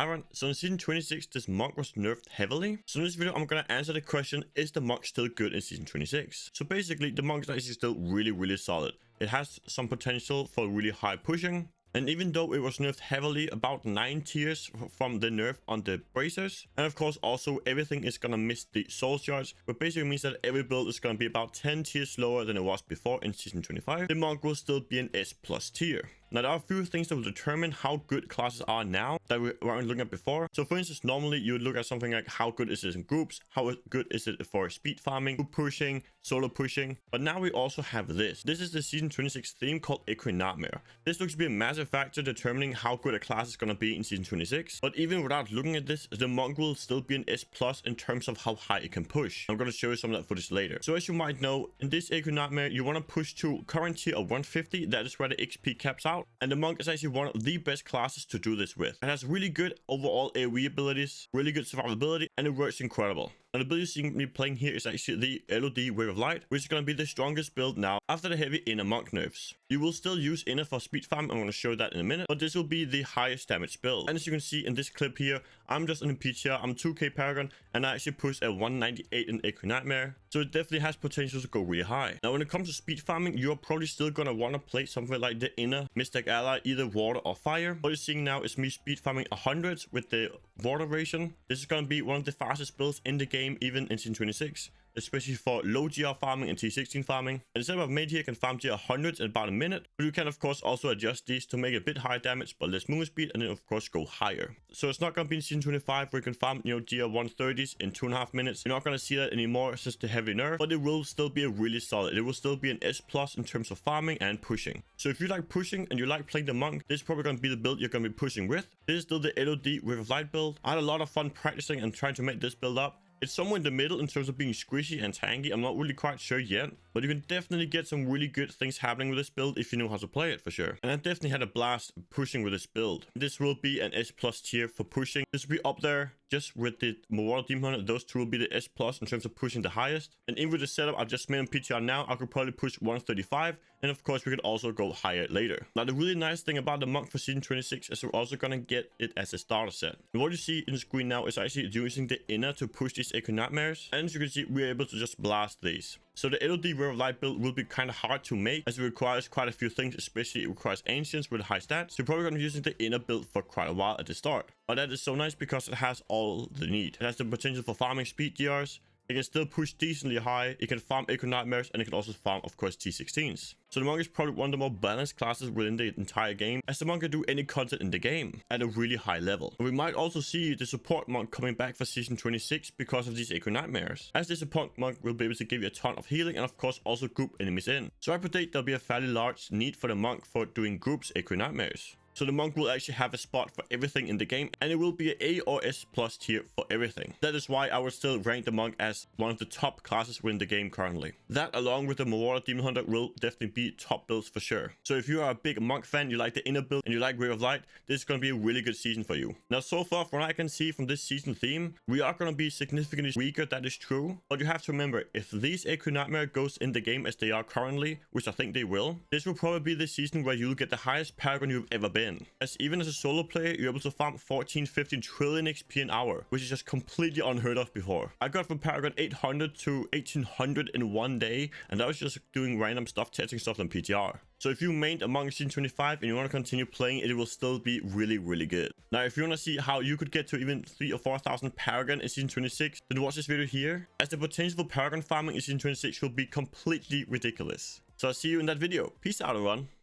Hi everyone, so in Season 26, this monk was nerfed heavily. So in this video, I'm going to answer the question, is the monk still good in Season 26? So basically, the monk is actually still really solid. It has some potential for really high pushing. And even though it was nerfed heavily, about 9 tiers from the nerf on the bracers. And of course, also everything is going to miss the soul shards, which basically means that every build is going to be about 10 tiers lower than it was before in Season 25. The monk will still be an S+ tier. Now, there are a few things that will determine how good classes are now that we weren't looking at before. So for instance, normally you would look at something like how good is it in groups, how good is it for speed farming, group pushing, solo pushing. But now we also have this. This is the Season 26 theme called Nightmare. This looks to be a massive factor determining how good a class is going to be in Season 26. But even without looking at this, the monk will still be an S+ in terms of how high it can push. I'm going to show you some of that footage later. So as you might know, in this Nightmare, you want to push to current tier of 150. That is where the XP caps out. And the monk is actually one of the best classes to do this with. It has really good overall AoE abilities, really good survivability, and it works incredible. And the build you see me playing here is actually the LOD Wave of Light, which is going to be the strongest build now after the heavy inner monk nerfs. You will still use inner for speed farm. I'm going to show that in a minute, but this will be the highest damage build. And as you can see in this clip here, I'm just an MP tier. I'm 2k Paragon, and I actually push a 198 in Nightmare. So it definitely has potential to go really high. Now, when it comes to speed farming, you're probably still going to want to play something like the inner Mystic Ally, either water or fire. What you're seeing now is me speed farming 100 with the water version. This is going to be one of the fastest builds in the game, even in Season 26. Especially for low GR farming and T16 farming. And the setup I've made here can farm GR 100s in about a minute, but you can of course also adjust these to make a bit higher damage but less movement speed, and then of course go higher. So it's not going to be in Season 25 where you can farm, GR 130s in 2.5 minutes. You're not going to see that anymore since the heavy nerf, but it will still be a really solid. It will still be an S+ in terms of farming and pushing. So if you like pushing and you like playing the monk, this is probably going to be the build you're going to be pushing with. This is still the LOD Wave of Light build. I had a lot of fun practicing and trying to make this build up. It's somewhere in the middle in terms of being squishy and tanky. I'm not really quite sure yet, but you can definitely get some really good things happening with this build if you know how to play it for sure. And I definitely had a blast pushing with this build. This will be an S+ tier for pushing. This will be up there just with the Mortal Demon Hunter. Those two will be the S+ in terms of pushing the highest. And even with the setup I've just made on PTR now, I could probably push 135. And of course, we could also go higher later. Now, the really nice thing about the monk for Season 26 is we're also going to get it as a starter set. And what you see in the screen now is actually using the inner to push these Nightmares. And as you can see, we're able to just blast these. So the LOD Wave of Light build will be kind of hard to make as it requires quite a few things, especially it requires ancients with high stats. So you're probably going to be using the inner build for quite a while at the start. But that is so nice because it has all the need. It has the potential for farming speed GRs. It can still push decently high. It can farm Nightmares, and it can also farm, of course, T16s. So the monk is probably one of the more balanced classes within the entire game, as the monk can do any content in the game at a really high level. And we might also see the support monk coming back for Season 26 because of these Nightmares, as the support monk will be able to give you a ton of healing and of course also group enemies in. So I predict there'll be a fairly large need for the monk for doing groups Nightmares. So the monk will actually have a spot for everything in the game, and it will be an A or S+ tier for everything. That is why I would still rank the monk as one of the top classes within the game currently. That, along with the Mortal Demon Hunter, will definitely be top builds for sure. So if you are a big monk fan, you like the inner build, and you like Wave of Light, this is going to be a really good season for you. Now, so far, from what I can see from this season theme, we are going to be significantly weaker. That is true. But you have to remember, if these Nightmare goes in the game as they are currently, which I think they will, this will probably be the season where you'll get the highest Paragon you've ever been. As even as a solo player, you're able to farm 14-15 trillion XP an hour, which is just completely unheard of before. I got from Paragon 800 to 1800 in one day, and that was just doing random stuff, testing stuff on PTR. So if you mained among Season 25 and you want to continue playing, it will still be really good. Now, if you want to see how you could get to even 3,000 or 4,000 Paragon in Season 26, then watch this video here, as the potential for Paragon farming in Season 26 will be completely ridiculous. So I'll see you in that video. Peace out, everyone.